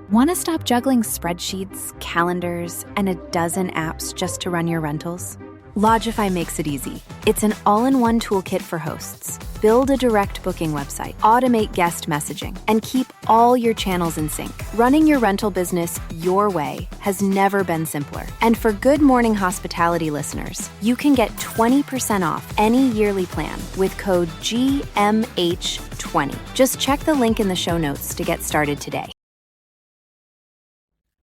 Want to stop juggling spreadsheets, calendars, and a dozen apps just to run your rentals? Logify makes it easy. It's an all-in-one toolkit for hosts. Build a direct booking website, automate guest messaging, and keep all your channels in sync. Running your rental business your way has never been simpler. And for Good Morning Hospitality listeners, you can get 20% off any yearly plan with code GMH20. Just check the link in the show notes to get started today.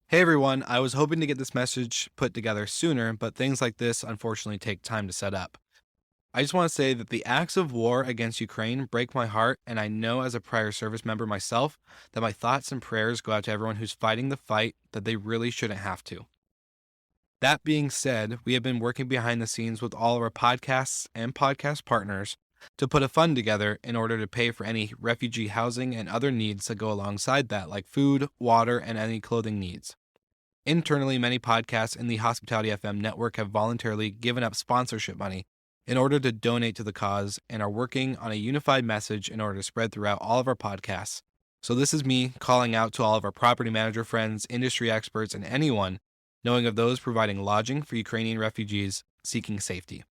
Hey everyone, I was hoping to get this message put together sooner, but things like this unfortunately take time to set up. I just want to say that the acts of war against Ukraine break my heart, and I know as a prior service member myself that my thoughts and prayers go out to everyone who's fighting the fight that they really shouldn't have to. That being said, we have been working behind the scenes with all of our podcasts and podcast partners to put a fund together in order to pay for any refugee housing and other needs that go alongside that, like food, water, and any clothing needs. Internally, many podcasts in the Hospitality FM network have voluntarily given up sponsorship money in order to donate to the cause and are working on a unified message in order to spread throughout all of our podcasts. So this is me calling out to all of our property manager friends, industry experts, and anyone knowing of those providing lodging for Ukrainian refugees seeking safety.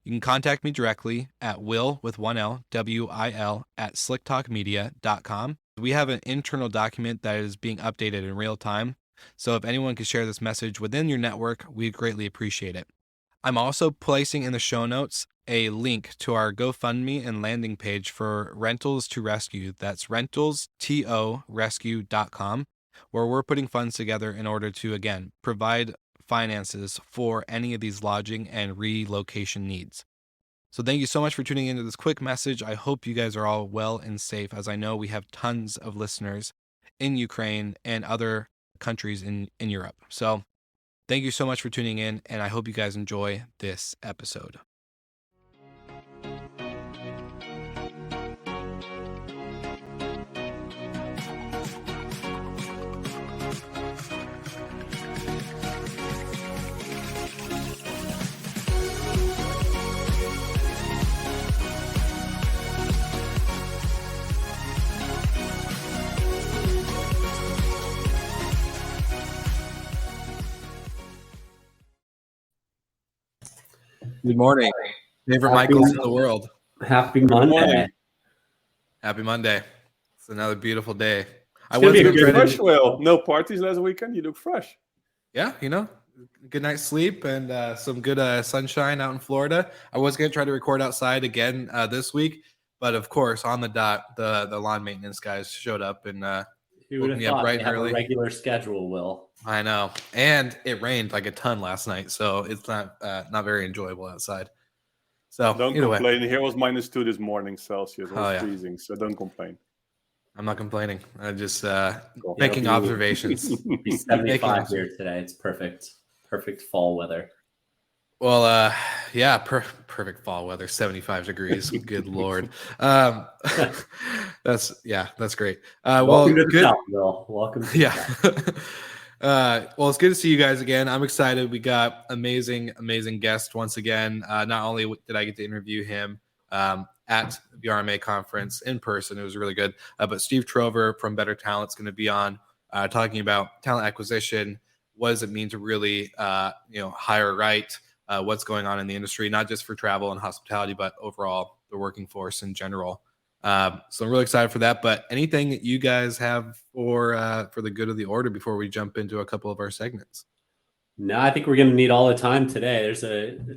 You can contact me directly at will, with one L, W-I-L, at slicktalkmedia.com. We have an internal document that is being updated in real time. So if anyone could share this message within your network, we'd greatly appreciate it. I'm also placing in the show notes a link to our GoFundMe and landing page for Rentals to Rescue. That's rentalstorescue.com, where we're putting funds together in order to, again, provide finances for any of these lodging and relocation needs. So thank you so much for tuning into this quick message. I hope you guys are all well and safe, as I know we have tons of listeners in Ukraine and other countries in Europe. So thank you so much for tuning in, and I hope you guys enjoy this episode. Good morning. Favorite Michaels in the world. Happy Monday. Happy Monday. It's another beautiful day. I was going to fresh. Well, no parties last weekend. You look fresh. Yeah, good night's sleep and some good sunshine out in Florida. I was going to try to record outside again this week, but of course, on the dot, the lawn maintenance guys showed up and woke me up bright and early. A regular schedule, Will. I know, and it rained like a ton last night, so it's not very enjoyable outside. So don't complain. Here was -2 this morning Celsius. It was freezing, so don't complain. I'm not complaining. I'm just making observations. It's 75 here today. It's perfect fall weather. Well, perfect fall weather. 75 degrees. Good Lord. That's great. Welcome to the South, Will. Welcome. Well, it's good to see you guys again. I'm excited. We got amazing guest once again. Not only did I get to interview him at the RMA conference in person, it was really good. But Steve Trover from Better Talent is going to be on talking about talent acquisition. What does it mean to really, hire right? What's going on in the industry, not just for travel and hospitality, but overall the working force in general. So I'm really excited for that. But anything that you guys have for the good of the order before we jump into a couple of our segments? No, I think we're going to need all the time today. It's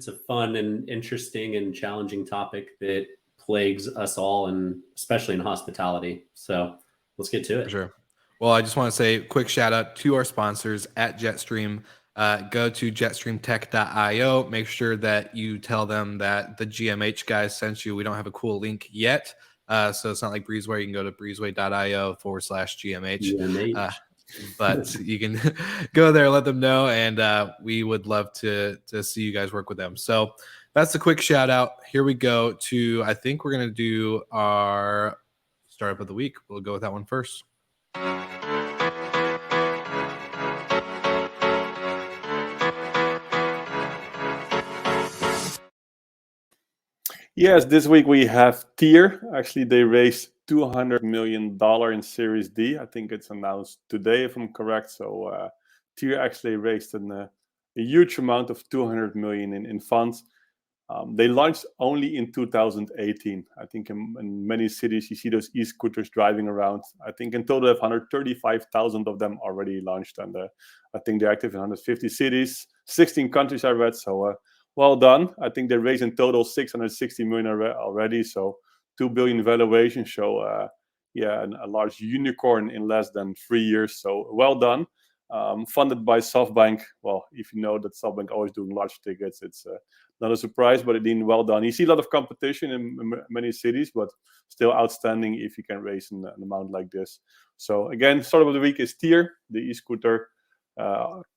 a fun and interesting and challenging topic that plagues us all, and especially in hospitality. So let's get to it. For sure. Well, I just want to say a quick shout out to our sponsors at Jetstream. Go to jetstreamtech.io. Make sure that you tell them that the GMH guys sent you. We don't have a cool link yet. So it's not like Breezeway. You can go to breezeway.io/GMH. But you can go there, let them know, and we would love to see you guys work with them. So that's a quick shout out. Here we go to, I think we're going to do our startup of the week. We'll go with that one first. Yes, this week we have Tier. Actually, they raised $200 million in Series D. I think it's announced today, if I'm correct. So Tier actually raised a huge amount of $200 million in funds. They launched only in 2018. I think in many cities, you see those e-scooters driving around. I think in total, 135,000 of them already launched. And I think they're active in 150 cities, 16 countries I read. So well done. I think they raised in total 660 million already. So 2 billion valuation. So a large unicorn in less than 3 years. So well done. Funded by SoftBank. Well, if you know that SoftBank always doing large tickets, it's not a surprise, but it did well done. You see a lot of competition in many cities, but still outstanding if you can raise an amount like this. So again, startup of the week is Tier, the e-scooter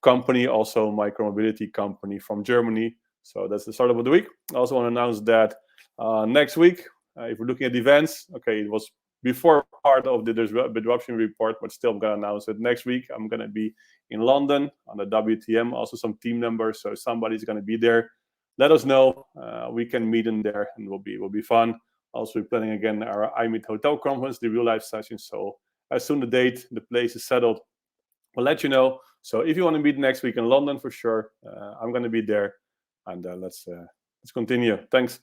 company, also micromobility company from Germany. So that's the startup of the week. I also want to announce that next week, if we're looking at events, okay, it was before part of the disruption report, but still I'm going to announce it. Next week, I'm going to be in London on the WTM, also some team members. So somebody's going to be there. Let us know. We can meet in there and will be fun. Also, we're planning again our iMeet Hotel conference, the real life session. So as soon as the date, the place is settled, we'll let you know. So if you want to meet next week in London, for sure, I'm going to be there. And let's continue. Thanks.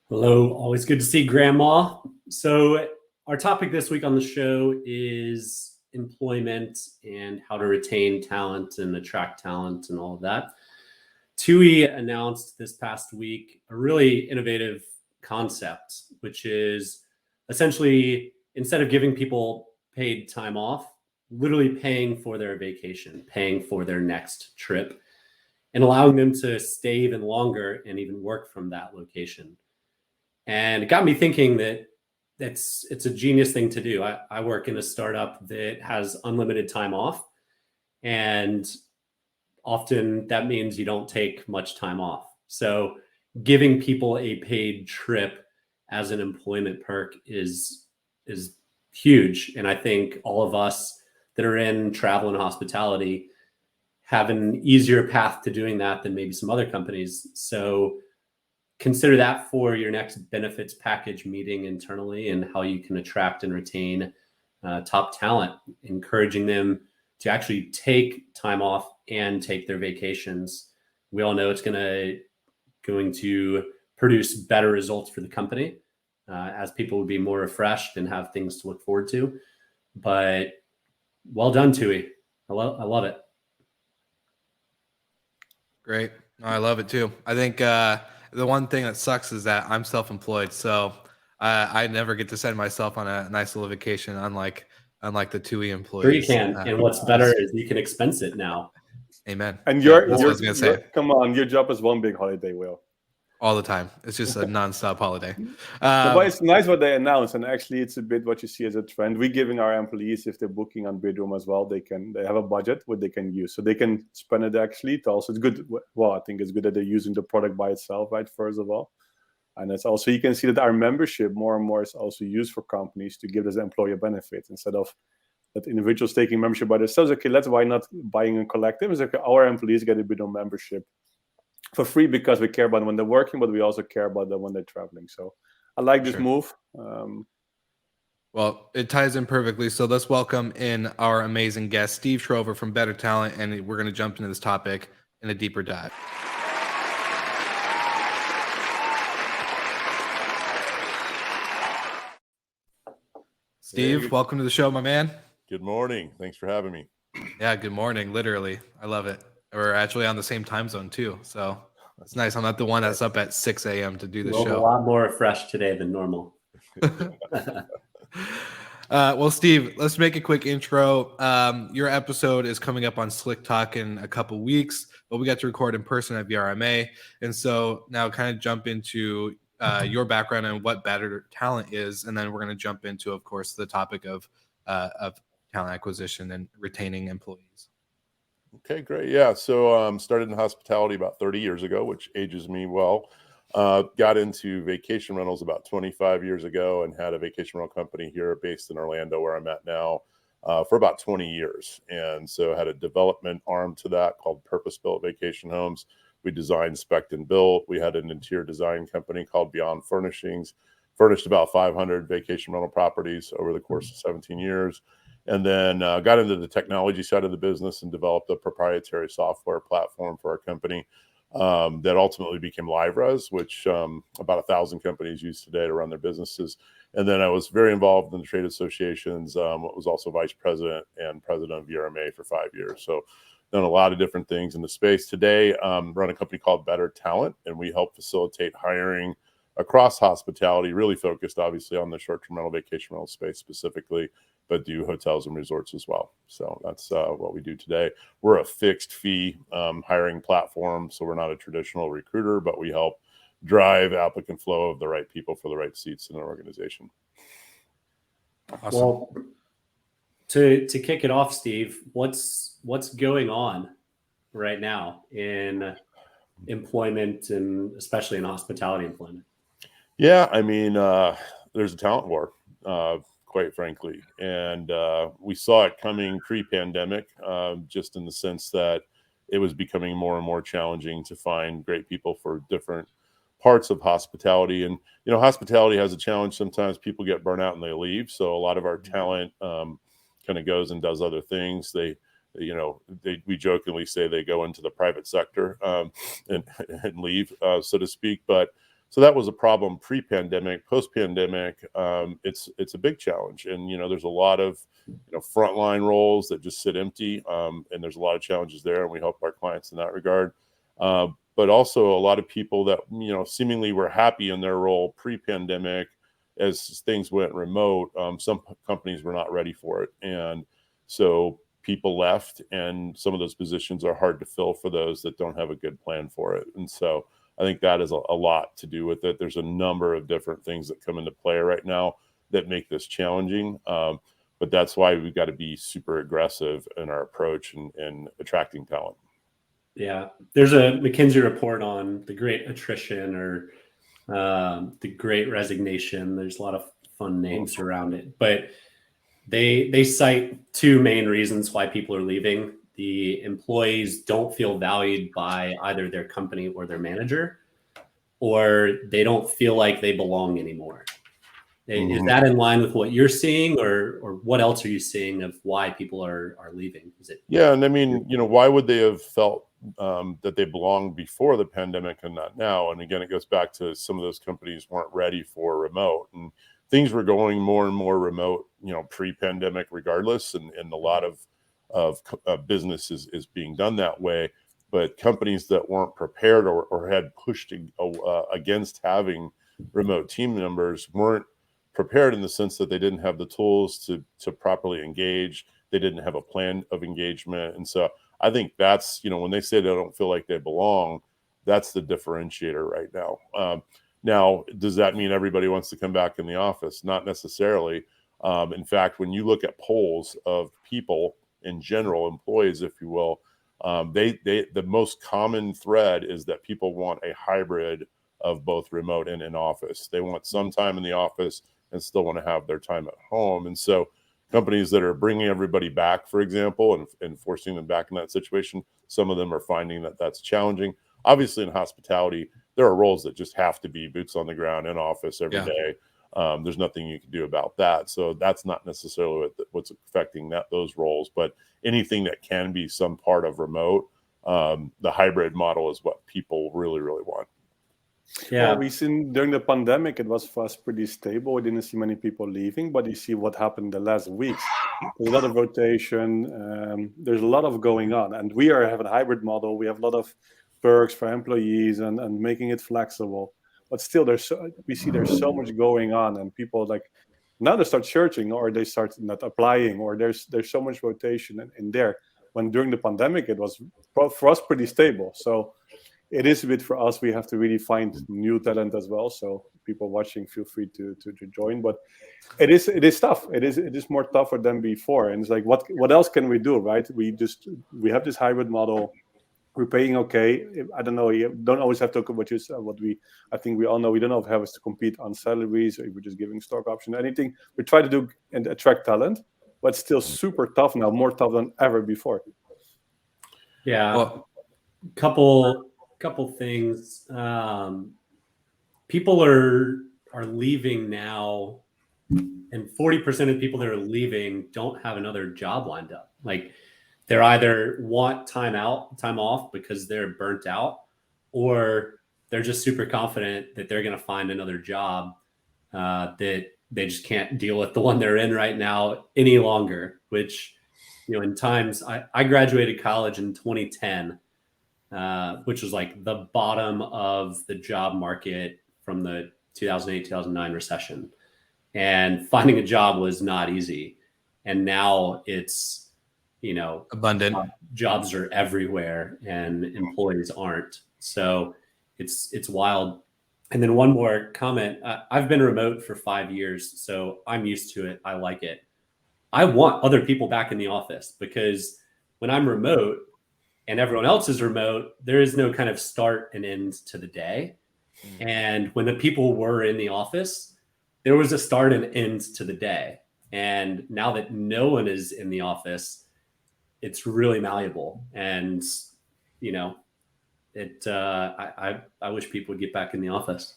Hello, always good to see Grandma. So our topic this week on the show is employment and how to retain talent and attract talent and all of that. TUI announced this past week a really innovative concept, which is essentially, instead of giving people paid time off, literally paying for their vacation, paying for their next trip, and allowing them to stay even longer and even work from that location. And it got me thinking that it's a genius thing to do. I work in a startup that has unlimited time off, and often that means you don't take much time off. So giving people a paid trip as an employment perk is huge. And I think all of us that are in travel and hospitality have an easier path to doing that than maybe some other companies. So consider that for your next benefits package meeting internally and how you can attract and retain top talent, encouraging them to actually take time off and take their vacations. We all know it's going to produce better results for the company as people will be more refreshed and have things to look forward to. But well done, TUI. I love it. Great. No, I love it too. I think the one thing that sucks is that I'm self-employed, so I never get to send myself on a nice little vacation, unlike the TUI employees. Sure you can. And what's better is you can expense it now. Amen. And that's what I was gonna say. Come on, your job is one big holiday, Will. All the time. It's just a nonstop holiday. But it's nice what they announced, and actually it's a bit what you see as a trend. We're giving our employees, if they're booking on Bidroom as well, they have a budget what they can use, so they can spend it actually. Also, it's good. Well, I think it's good that they're using the product by itself, right? First of all, and it's also, you can see that our membership more and more is also used for companies to give this employer benefits instead of that individuals taking membership by themselves. Okay, why not buying a collective? It's like our employees get a Bidroom membership for free because we care about them when they're working, but we also care about them when they're traveling. So I like this move. Well, it ties in perfectly. So let's welcome in our amazing guest, Steve Trover from Better Talent, and we're going to jump into this topic in a deeper dive. Steve, welcome to the show, my man. Good morning. Thanks for having me. Yeah, good morning. Literally. I love it. We're actually on the same time zone too, so it's nice. I'm not the one that's up at 6 a.m. to do the show. A lot more refreshed today than normal. Well, Steve, let's make a quick intro. Your episode is coming up on Slick Talk in a couple weeks, but we got to record in person at VRMA. And so now kind of jump into your background and what Better Talent is. And then we're going to jump into, of course, the topic of talent acquisition and retaining employees. Okay, great. Yeah. So started in hospitality about 30 years ago, which ages me well. Got into vacation rentals about 25 years ago and had a vacation rental company here based in Orlando, where I'm at now, for about 20 years. And so had a development arm to that called Purpose-Built Vacation Homes. We designed, spec'd, and built. We had an interior design company called Beyond Furnishings, furnished about 500 vacation rental properties over the course of 17 years. And then got into the technology side of the business and developed a proprietary software platform for our company that ultimately became LiveRes, which about 1,000 companies use today to run their businesses. And then I was very involved in the trade associations. Was also vice president and president of VRMA for 5 years. So done a lot of different things in the space. Today, run a company called Better Talent, and we help facilitate hiring across hospitality, really focused obviously on the short-term rental, vacation rental space specifically, but do hotels and resorts as well. So that's what we do today. We're a fixed fee hiring platform, so we're not a traditional recruiter, but we help drive applicant flow of the right people for the right seats in an organization. Awesome. Well, to kick it off, Steve, what's going on right now in employment, and especially in hospitality employment? Yeah, I mean, there's a talent war, quite frankly. And we saw it coming pre-pandemic, just in the sense that it was becoming more and more challenging to find great people for different parts of hospitality. And, hospitality has a challenge. Sometimes people get burnt out and they leave. So a lot of our talent kind of goes and does other things. We jokingly say they go into the private sector and leave, so to speak. But so that was a problem pre-pandemic. Post-pandemic, it's a big challenge. And, there's a lot of, frontline roles that just sit empty. And there's a lot of challenges there. And we help our clients in that regard. But also a lot of people that, seemingly were happy in their role pre-pandemic. As things went remote, some companies were not ready for it. And so people left, and some of those positions are hard to fill for those that don't have a good plan for it. And so I think that is a lot to do with it. There's a number of different things that come into play right now that make this challenging. But that's why we've got to be super aggressive in our approach and attracting talent. Yeah. There's a McKinsey report on the great attrition, or the great resignation. There's a lot of fun names around it, but they cite two main reasons why people are leaving. The employees don't feel valued by either their company or their manager, or they don't feel like they belong anymore. Mm-hmm. Is that in line with what you're seeing, or what else are you seeing of why people are leaving? Is it? Yeah. And I mean, why would they have felt that they belonged before the pandemic and not now? And again, it goes back to some of those companies weren't ready for remote, and things were going more and more remote, pre-pandemic regardless. And a lot of business is being done that way. But companies that weren't prepared or had pushed against having remote team members weren't prepared, in the sense that they didn't have the tools to properly engage. They didn't have a plan of engagement. And so I think that's, when they say they don't feel like they belong, that's the differentiator right now. Now, does that mean everybody wants to come back in the office? Not necessarily. In fact, when you look at polls of people in general, employees, if you will, the most common thread is that people want a hybrid of both remote and in office. They want some time in the office and still want to have their time at home. And so companies that are bringing everybody back, for example, and forcing them back in that situation, some of them are finding that that's challenging. Obviously, in hospitality, there are roles that just have to be boots on the ground in office every day. There's nothing you can do about that. So that's not necessarily what's affecting those roles. But anything that can be some part of remote, the hybrid model is what people really, really want. Yeah, well, we seen during the pandemic, it was for us pretty stable. We didn't see many people leaving, but you see what happened the last weeks. There's a lot of rotation. There's a lot of going on, and we have a hybrid model. We have a lot of perks for employees and making it flexible. But still, we see there's so much going on, and people now they start searching, or they start not applying, or there's so much rotation in there. When during the pandemic, it was for us pretty stable. So it is a bit for us. We have to really find new talent as well. So people watching, feel free to join. But it is tough. It is more tougher than before. And it's like, what else can we do, right? We have this hybrid model. We're paying okay. I don't know. You don't always have to look at I think we all know we don't have to compete on salaries, or we're just giving stock options, anything. We try to do and attract talent, but it's still super tough now, more tough than ever before. Yeah. Well, Couple things. People are leaving now, and 40% of people that are leaving don't have another job lined up. Like, they're either want time off because they're burnt out, or they're just super confident that they're going to find another job that they just can't deal with the one they're in right now any longer. Which, in times, I graduated college in 2010, which was like the bottom of the job market from the 2008, 2009 recession. And finding a job was not easy. And now it's, abundant. Jobs are everywhere and employees aren't. So it's wild. And then one more comment. I've been remote for 5 years, so I'm used to it. I like it. I want other people back in the office, because when I'm remote and everyone else is remote, there is no kind of start and end to the day. And when the people were in the office, there was a start and end to the day. And now that no one is in the office, it's really malleable. And, I wish people would get back in the office.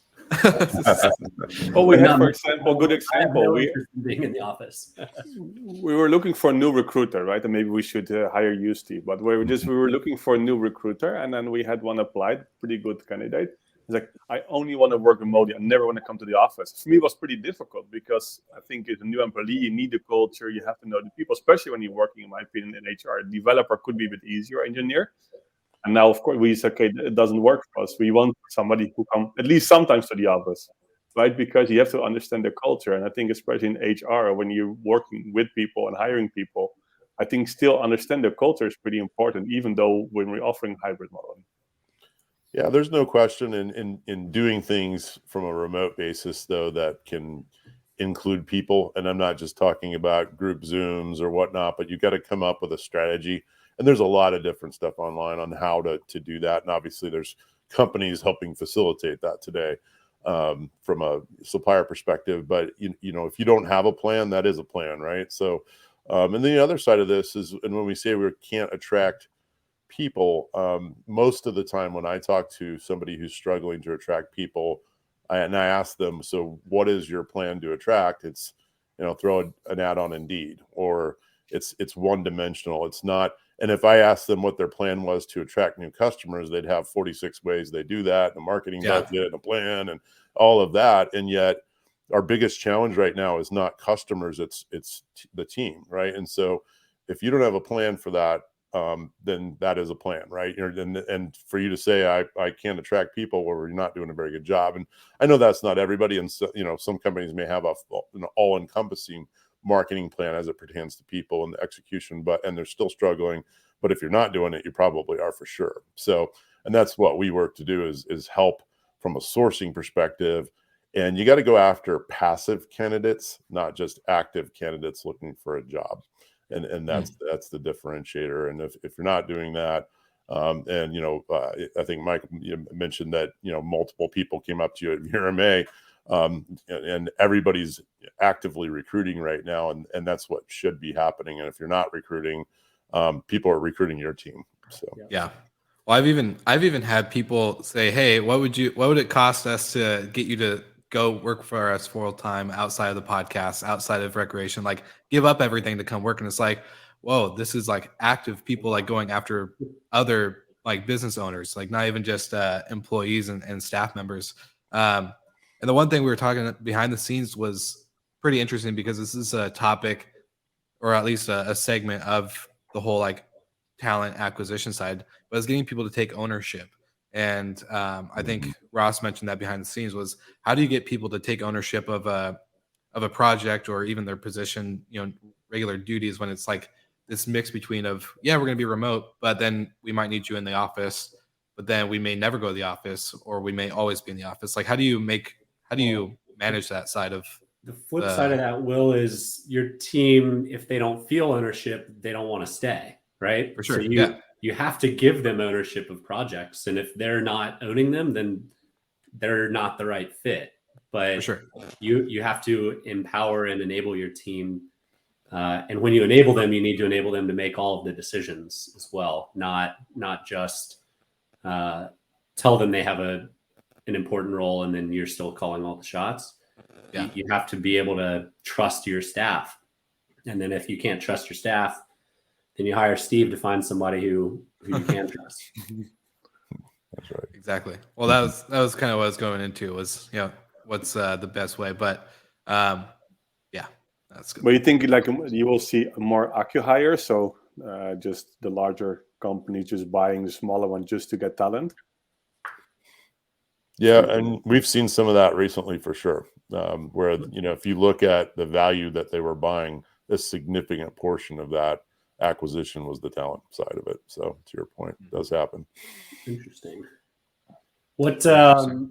Well, we had, for example, a good example. Being in the office. We were looking for a new recruiter, right? And maybe we should hire you, Steve. But we were looking for a new recruiter, and then we had one applied, pretty good candidate. He's like, I only want to work remotely. I never want to come to the office. For me, it was pretty difficult, because I think as a new employee, you need the culture. You have to know the people, especially when you're working, in my opinion, in HR. Developer could be a bit easier, engineer. And now, of course, we said, okay, it doesn't work for us. We want somebody who come at least sometimes to the office, right? Because you have to understand the culture. And I think especially in HR, when you're working with people and hiring people, I think still understand their culture is pretty important, even though when we're offering hybrid modeling. Yeah, there's no question in doing things from a remote basis, though, that can include people. And I'm not just talking about group Zooms or whatnot, but you got to come up with a strategy. And there's a lot of different stuff online on how to do that. And obviously there's companies helping facilitate that today from a supplier perspective. But, if you don't have a plan, that is a plan, right? So, and then the other side of this is, and when we say we can't attract people, most of the time when I talk to somebody who's struggling to attract people, I ask them, so what is your plan to attract? It's, throw an ad on Indeed, or it's one-dimensional. It's not. And if I asked them what their plan was to attract new customers, they'd have 46 ways they do that, and a marketing budget and a plan and all of that. And yet our biggest challenge right now is not customers, it's the team, right? And so if you don't have a plan for that, then that is a plan, right? And for you to say I can't attract people where we're not doing a very good job, and I know that's not everybody, and so, some companies may have an all-encompassing marketing plan as it pertains to people and the execution, and they're still struggling. But if you're not doing it, you probably are for sure. So, and that's what we work to do is help from a sourcing perspective. And you got to go after passive candidates, not just active candidates looking for a job. And that's the differentiator. And if you're not doing that, I think Mike mentioned that, multiple people came up to you at VRMA, and everybody's actively recruiting right now. And that's what should be happening. And if you're not recruiting, people are recruiting your team. So, yeah. Well, I've even had people say, hey, what would it cost us to get you to go work for us full time outside of the podcast, outside of recreation, like give up everything to come work? And it's like, whoa, this is like active people, like going after other like business owners, like not even just employees and staff members. And the one thing we were talking behind the scenes was pretty interesting, because this is a topic, or at least a segment of the whole like talent acquisition side, but it's getting people to take ownership. And I think Ross mentioned that behind the scenes was, how do you get people to take ownership of a project, or even their position, regular duties, when it's like this mix between of, we're going to be remote, but then we might need you in the office, but then we may never go to the office, or we may always be in the office. Like, how do you manage that side of the flip side of that, Will, is your team, if they don't feel ownership, they don't want to stay, right? For sure. So you have to give them ownership of projects. And if they're not owning them, then they're not the right fit. But For sure. you have to empower and enable your team. And when you enable them, you need to enable them to make all of the decisions as well, not just tell them they have an important role and then you're still calling all the shots. Yeah. You have to be able to trust your staff. And then if you can't trust your staff, then you hire Steve to find somebody who you can trust. That's right. Exactly. Well, that was kind of what I was going into was, what's the best way, but yeah, that's good. But you think like you will see more acqui-hire, so just the larger companies just buying the smaller one just to get talent? Yeah, and we've seen some of that recently for sure. Where if you look at the value that they were buying, a significant portion of that acquisition was the talent side of it. So to your point, it does happen. Interesting. What's the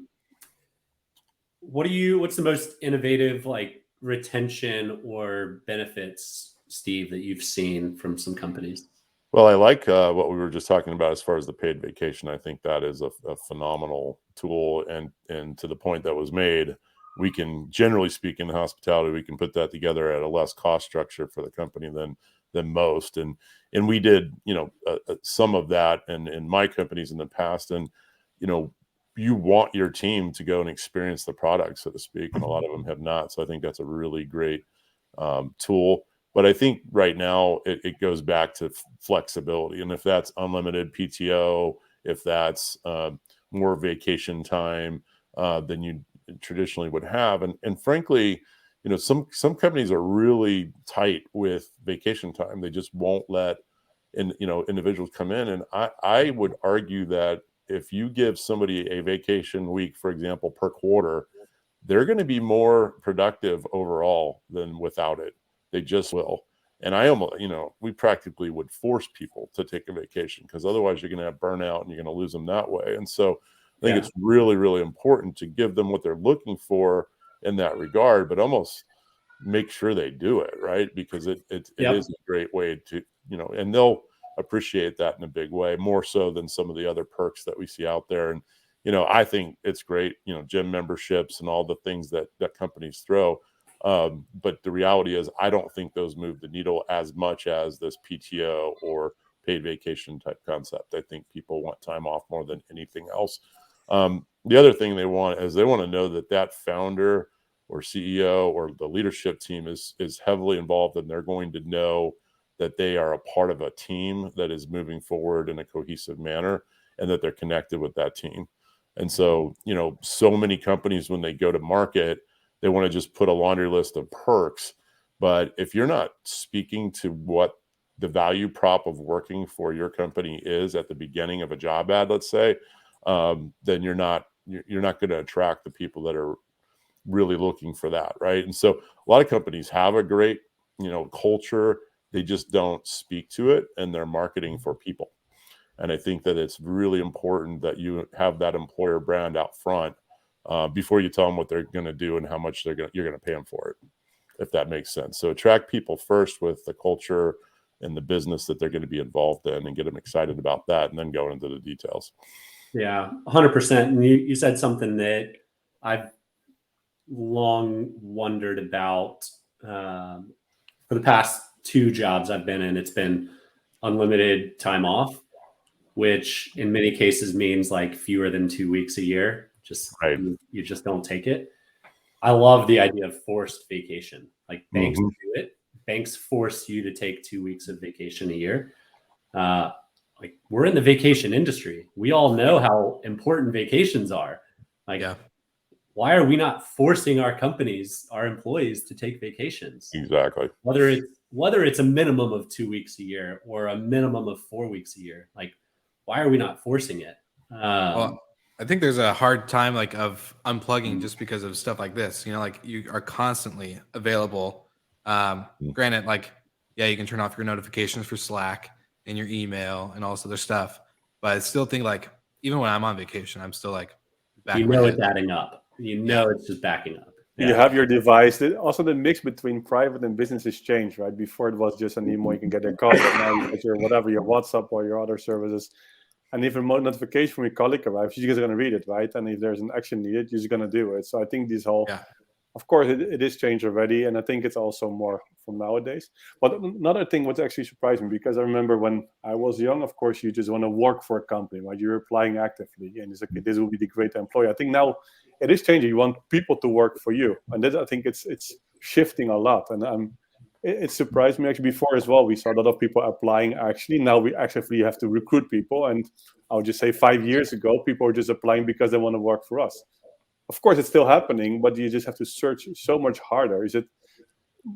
most innovative like retention or benefits, Steve, that you've seen from some companies? Well, I like what we were just talking about as far as the paid vacation. I think that is a phenomenal tool, and to the point that was made, we can, generally speaking, in hospitality, we can put that together at a less cost structure for the company than most. And we did, some of that in my companies in the past. And, you want your team to go and experience the product, so to speak. And a lot of them have not. So I think that's a really great tool. But I think right now it goes back to flexibility. And if that's unlimited PTO, if that's more vacation time than you traditionally would have. And frankly, some companies are really tight with vacation time. They just won't let individuals come in. And I would argue that if you give somebody a vacation week, for example, per quarter, they're going to be more productive overall than without it. They just will. And I almost, we practically would force people to take a vacation, because otherwise you're going to have burnout and you're going to lose them that way. And so I think it's really, really important to give them what they're looking for in that regard, but almost make sure they do it, right? Because it is a great way to, and they'll appreciate that in a big way, more so than some of the other perks that we see out there. And, I think it's great, gym memberships and all the things that companies throw. But the reality is, I don't think those move the needle as much as this PTO or paid vacation type concept. I think people want time off more than anything else. The other thing they want is they want to know that founder or CEO or the leadership team is heavily involved, and they're going to know that they are a part of a team that is moving forward in a cohesive manner, and that they're connected with that team. And so, so many companies, when they go to market, they want to just put a laundry list of perks. But if you're not speaking to what the value prop of working for your company is at the beginning of a job ad, let's say, then you're not going to attract the people that are really looking for that, right? And so a lot of companies have a great, culture. They just don't speak to it, and they're marketing for people. And I think that it's really important that you have that employer brand out front before you tell them what they're going to do and how much you're going to pay them for it, if that makes sense. So attract people first with the culture and the business that they're going to be involved in, and get them excited about that, and then go into the details. Yeah, 100%. And you said something that I've long wondered about. For the past 2 jobs I've been in, it's been unlimited time off, which in many cases means like fewer than 2 weeks a year. Just right. You just don't take it. I love the idea of forced vacation. Like banks do it. Banks force you to take 2 weeks of vacation a year. Like we're in the vacation industry. We all know how important vacations are. Like, why are we not forcing our companies, our employees, to take vacations? Exactly. Whether it's a minimum of 2 weeks a year or a minimum of 4 weeks a year, like why are we not forcing it? Well, I think there's a hard time of unplugging just because of stuff like this. You are constantly available. Granted, you can turn off your notifications for Slack and your email and all this other stuff. But I still think even when I'm on vacation, I'm still backing it's adding up. It's just backing up. You have your device. Also, the mix between private and business has changed, right? Before it was just an email, you can get a call, but now you get your WhatsApp or your other services. And if a notification from your colleague arrives, you're just going to read it, right? And if there's an action needed, you're just going to do it. So I think this whole, of course, it is changed already. And I think it's also more from nowadays. But another thing what actually surprised me, because I remember when I was young, of course, you just want to work for a company, right? You're applying actively. And it's like, this will be the great employer. I think now it is changing. You want people to work for you. And that, I think it's shifting a lot. And it surprised me actually before as well. We saw a lot of people applying actually. Now we actively have to recruit people. And I'll just say 5 years ago, people were just applying because they want to work for us. Of course, it's still happening, but you just have to search so much harder. Is it?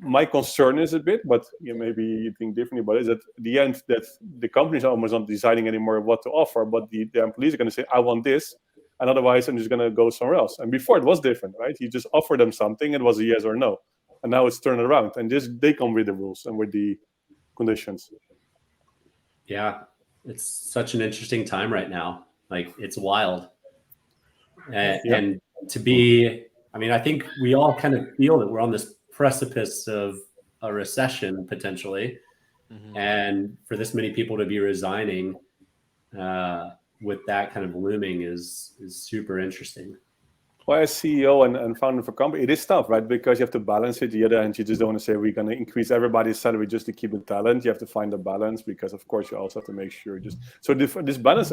My concern is a bit, but maybe you think differently, but is at the end that the companies are almost not deciding anymore what to offer, but the employees are going to say, I want this, and otherwise I'm just going to go somewhere else. And before it was different, right? You just offer them something, it was a yes or no. And now it's turned around, and they come with the rules and with the conditions. Yeah, it's such an interesting time right now. Like, it's wild. And to be, I think we all kind of feel that we're on this precipice of a recession potentially. Mm-hmm. And for this many people to be resigning with that kind of looming is super interesting. Well, as CEO and founder of a company, it is tough, right? Because you have to balance it. The other hand, you just don't want to say we're going to increase everybody's salary just to keep the talent. You have to find a balance because, of course, you also have to make sure this balance,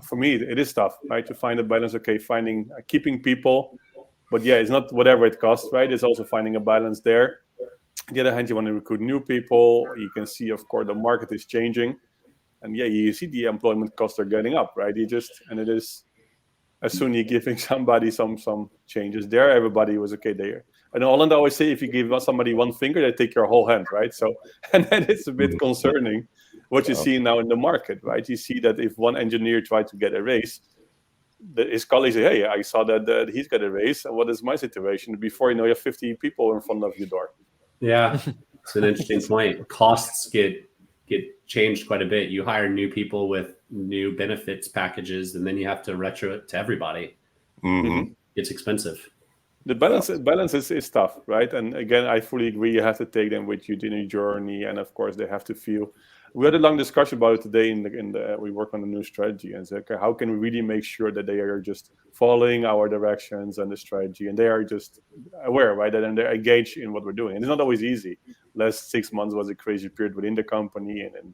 for me, it is tough, right? To find a balance, keeping people, but it's not whatever it costs, right? It's also finding a balance there. On the other hand, you want to recruit new people. You can see, of course, the market is changing. And you see the employment costs are getting up, right? And it is, as soon as you're giving somebody some changes there, everybody was okay there. And in Holland, I always say, if you give somebody one finger, they take your whole hand, right? So, and then it's a bit concerning what you see now in the market, right? You see that if one engineer tried to get a raise, his colleagues say, hey, I saw that he's got a raise. And what is my situation? Before you have 50 people in front of your door. Yeah, it's an interesting point. Costs get changed quite a bit. You hire new people with new benefits packages, and then you have to retro it to everybody. Mm-hmm. It's expensive. The balance is tough, right? And again, I fully agree. You have to take them with you in your journey, and of course, they have to feel. We had a long discussion about it today. We work on a new strategy, and said, okay, how can we really make sure that they are just following our directions and the strategy, and they are just aware, right? And they're engaged in what we're doing. And it's not always easy. Last 6 months was a crazy period within the company and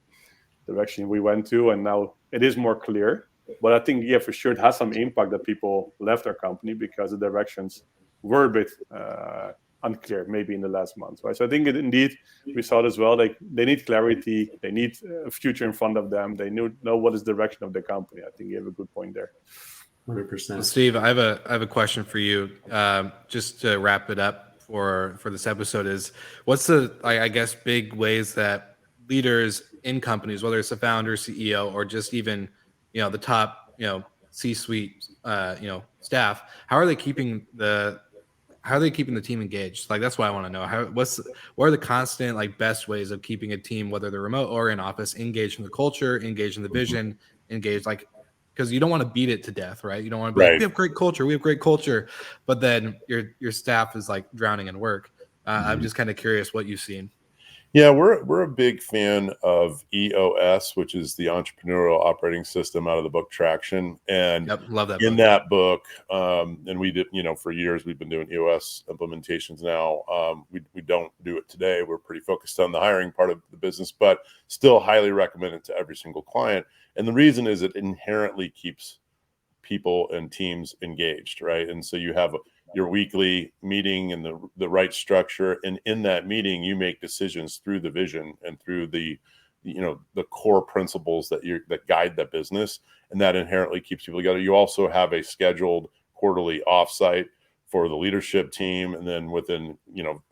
the direction we went to, and now it is more clear. But I think, for sure, it has some impact that people left our company because the directions were a bit unclear, maybe in the last month, right? So I think indeed we saw it as well. Like, they need clarity, they need a future in front of them. They know what is the direction of the company. I think you have a good point there. 100%. Steve, I have a question for you. Just to wrap it up for this episode is, what's the I guess big ways that leaders in companies, whether it's the founder, CEO, or just even the top C-suite staff, how are they keeping the team engaged? Like, that's what I want to know. What are the constant best ways of keeping a team, whether they're remote or in office, engaged in the culture, engaged in the vision, engaged, because you don't want to beat it to death, right? You don't want to be we have great culture, but then your staff is drowning in work. I'm just kind of curious what you've seen. Yeah, we're a big fan of EOS, which is the Entrepreneurial Operating System out of the book Traction. And love that in book. that book, and we did, for years we've been doing EOS implementations now. We don't do it today. We're pretty focused on the hiring part of the business, but still highly recommend it to every single client. And the reason is it inherently keeps people and teams engaged, right? And so you have your weekly meeting and the right structure, and in that meeting you make decisions through the vision and through the core principles that guide the business, and that inherently keeps people together. You also have a scheduled quarterly offsite for the leadership team, and then within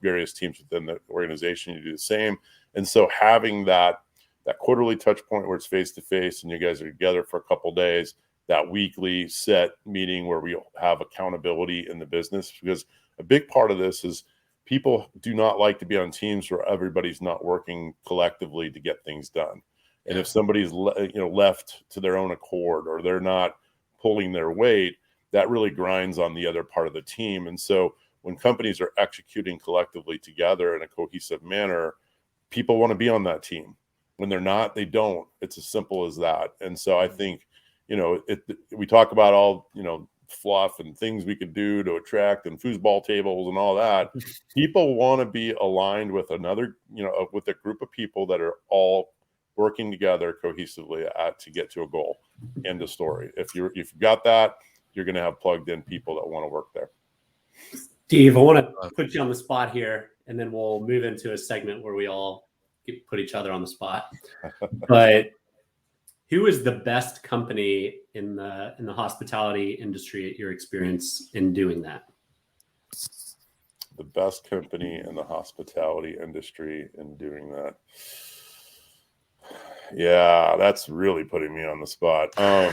various teams within the organization, you do the same. And so having that quarterly touch point where it's face to face and you guys are together for a couple of days, that weekly set meeting where we have accountability in the business, because a big part of this is people do not like to be on teams where everybody's not working collectively to get things done. And if somebody's left to their own accord, or they're not pulling their weight, that really grinds on the other part of the team. And so when companies are executing collectively together in a cohesive manner, people want to be on that team. When they're not, they don't. It's as simple as that. And so I think, we talk about all, fluff and things we could do to attract and foosball tables and all that. People want to be aligned with another, with a group of people that are all working together cohesively to get to a goal. End of story. If you've got that, you're going to have plugged in people that want to work there. Steve, I want to put you on the spot here, and then we'll move into a segment where we all put each other on the spot. But who is the best company in the hospitality industry at your experience in doing that? The best company in the hospitality industry in doing that. Yeah, that's really putting me on the spot. I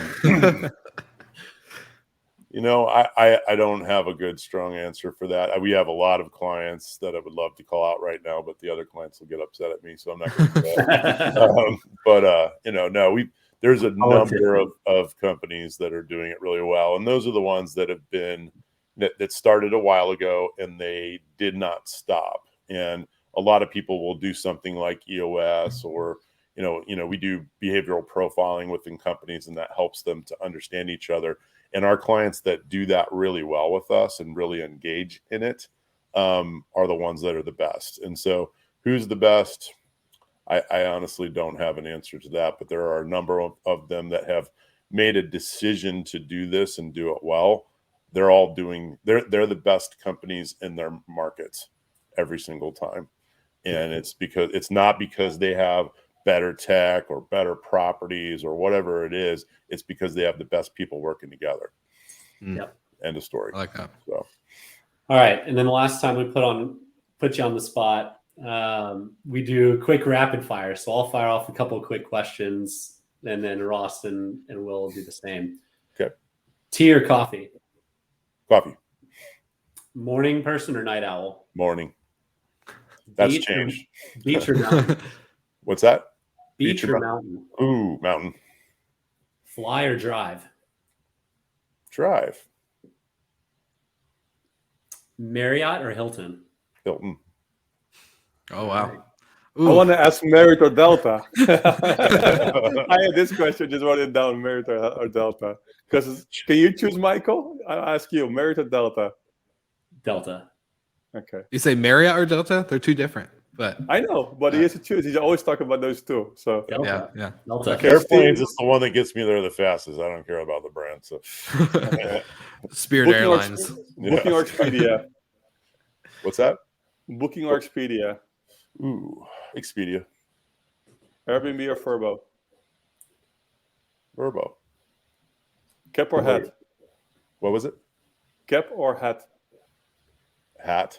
don't have a good, strong answer for that. We have a lot of clients that I would love to call out right now, but the other clients will get upset at me, so I'm not going to do that. There's a number of companies that are doing it really well, and those are the ones that have been that started a while ago and they did not stop. And a lot of people will do something like EOS or we do behavioral profiling within companies, and that helps them to understand each other. And our clients that do that really well with us and really engage in it are the ones that are the best. And so who's the best? I honestly don't have an answer to that, but there are a number of them that have made a decision to do this and do it well. They're the best companies in their markets every single time. And it's not because they have better tech or better properties or whatever it is. It's because they have the best people working together. Yep. End of story. I like that. So, all right. And then the last time we put you on the spot, we do quick rapid fire. So I'll fire off a couple of quick questions, and then Ross and Will do the same. Okay. Tea or coffee? Coffee. Morning person or night owl? Morning. That's Beach changed. Beach or mountain? What's that? Beach or mountain? Ooh, mountain. Fly or drive? Drive. Marriott or Hilton? Hilton. Oh, wow. I want to ask Merit or Delta. I had this question, just wrote it down, Merit or Delta. Because can you choose, Michael? I'll ask you, Merit or Delta? Delta. Okay. You say Marriott or Delta? They're two different. But I know, but he has to choose. He's always talking about those two. So Delta. yeah. Delta. Okay. Airplanes is the one that gets me there the fastest. I don't care about the brand. So Spirit Booking Airlines. Booking or Expedia? What's that? Booking or Expedia? Ooh, Expedia. Airbnb or Vrbo? Vrbo. Cap or hat? What was it? Cap or hat? Hat.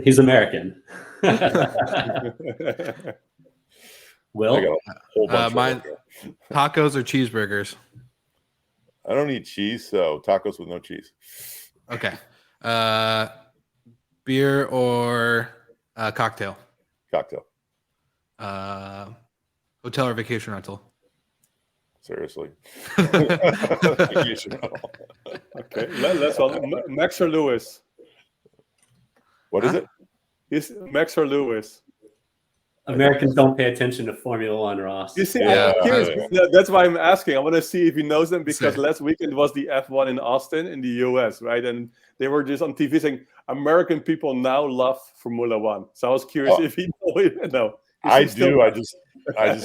He's American. Will? I got a whole bunch Mine, tacos or cheeseburgers? I don't eat cheese, so tacos with no cheese. Okay. Beer or cocktail? Cocktail. Hotel or vacation rental? Seriously. Vacation rental. Okay, let's Max or Lewis? What is it? Is Max or Lewis? Americans don't pay attention to Formula One, Ross. You see, Yeah. I'm curious. That's why I'm asking. I want to see if he knows them, because Same. last weekend was the F1 in Austin in the US, right? And they were just on TV saying American people now love Formula One. So I was curious if he knows. No, I do. I just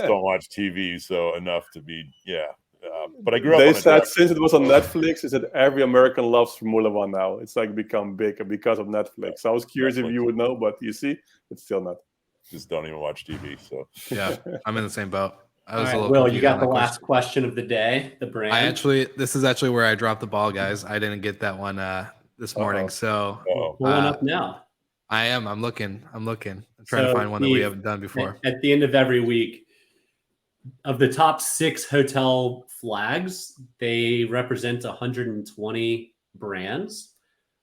don't watch TV so enough to be but I grew up. They on said since it was on Netflix, they said every American loves Formula One now. It's like become big because of Netflix. So I was curious if you would know, but you see, it's still not. Just don't even watch TV. So Yeah, I'm in the same boat. I was All a right, little Will, confused you got on the that last question of the day, the brand. This is actually where I dropped the ball, guys. I didn't get that one this morning. So Pulling up now. I am. I'm looking. I'm trying to find one that we haven't done before. At the end of every week, of the top 6 hotel flags, they represent 120 brands.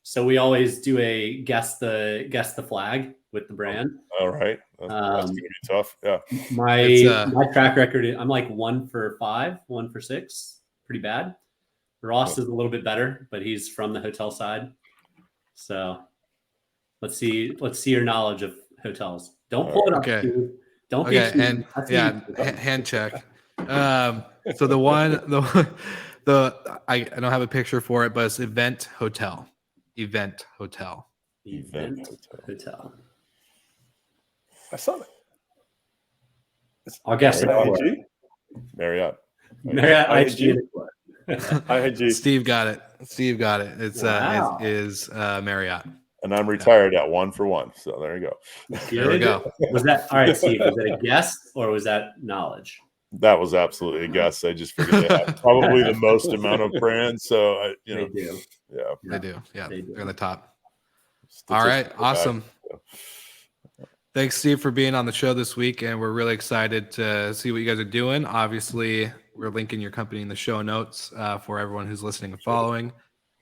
So we always do a guess the flag with the brand. all right, that's gonna be tough. Yeah, My track record, I'm like 1 for 5, 1 for 6, pretty bad. Ross is a little bit better, but he's from the hotel side. So let's see your knowledge of hotels. Don't pull it up. Okay. Steve. Don't be Okay, cheating. and That's yeah, easy. hand check. So I don't have a picture for it, but it's Event Hotel. Event Event hotel. I saw it. I'll guess it. IHG? Marriott. Marriott IHG? IHG. IHG. Steve got it. It's Wow. it is Marriott. And I'm retired at 1 for 1. So there you go. There we go. Was that all right, Steve? Was that a guess or was that knowledge? That was absolutely a guess. I just figured they have probably the most amount of brands. So They do. Yeah. They do. Yeah, They do. they're in the top. All right, awesome. Thanks, Steve, for being on the show this week, and we're really excited to see what you guys are doing. Obviously, we're linking your company in the show notes for everyone who's listening and following,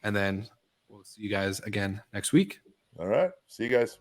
and then we'll see you guys again next week. All right. See you guys.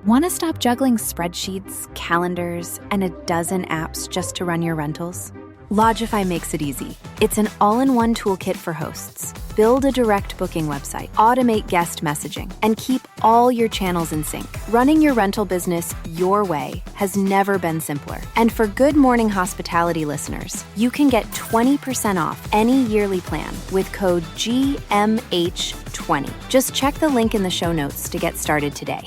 Want to stop juggling spreadsheets, calendars, and a dozen apps just to run your rentals? Logify makes it easy. It's an all-in-one toolkit for hosts. Build a direct booking website, automate guest messaging, and keep all your channels in sync. Running your rental business your way has never been simpler. And for Good Morning Hospitality listeners, you can get 20% off any yearly plan with code GMH20. Just check the link in the show notes to get started today.